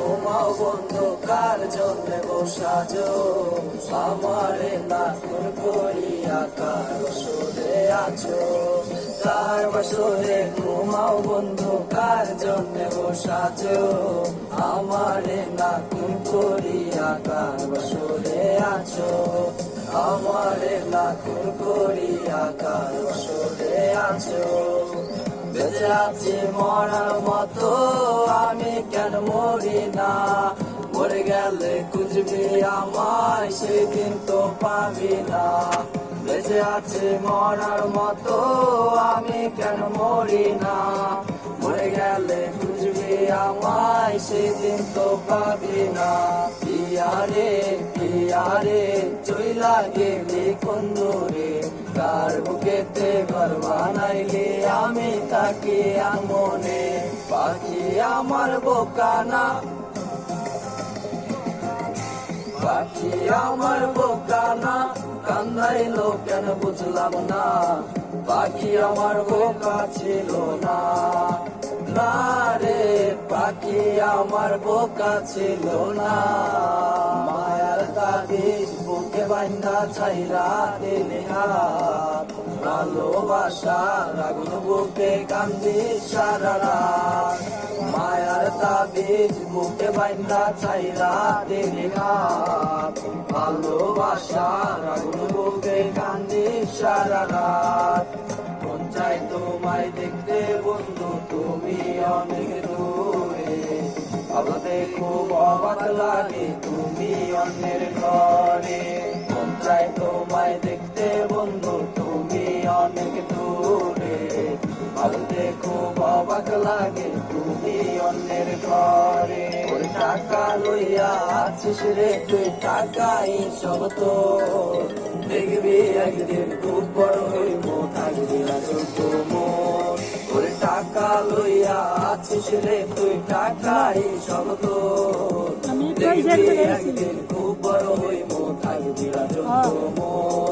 ঘুমাও বন্ধু কার জন্য বসাজো আমারে না কোন করিয়া কার সুরে আছো কার বসরে ঘুমাও বন্ধু কার জন্য বসাজো আমারে না কোন করিয়া কার বসরে আছো আমারে না কোন করিয়া কার বসরে আছো বেঁচে আছি মরার মতো আমি কেন মরি না মরে গেলে খুঁজবি আমায় সেদিন তো পাবি না বেঁচে আছি মরার মতো আমি কেন মরি না মরে গেলে খুঁজবি আমায় সেদিন তো পাবি না পিয়ারে চইলা গেলি কোন দূরে কার বুকেতে ঘর বানাইলি আমি তাকে মনে পাখি আমার বোকানা পাখি আমার বোকানা কান্দাইলো কেন বুঝলাম না পাখি আমার বোকা ছিল না না রে পাখি আমার বোকা ছিল না মায়ার তাবিজ বুকে বান্ধা ছাইরা দিলে হাত ভালোবাসা আগুন বুকে কান্দি সারা রাত মায়ার তাবিজ বুকে বান্ধা ছাইরা দিলে হাত ভালোবাসা আগুন বুকে কান্দি সারা রাত মন চাই তোমায় দেখতে বন্ধু তুমি অনেক দূরে ভাবতে খুব অবাক লাগে তুমি অন্যের ঘরে মন চাই তোমায় দেখতে বন্ধু তুমি অনেক দূরে ভাবতে খুব অবাক লাগে তুমি অন্যের ঘরে ওর টাকা লইয়া আছিস রে তুই টাকাই সব তো দেখবি একদিন খুব বড় হইব থাকবি না ছোট মন ওর টাকা লইয়া আছিস রে তুই টাকাই সব তো দেখবি একদিন খুব বড় হইব থাকবি না ছোট মন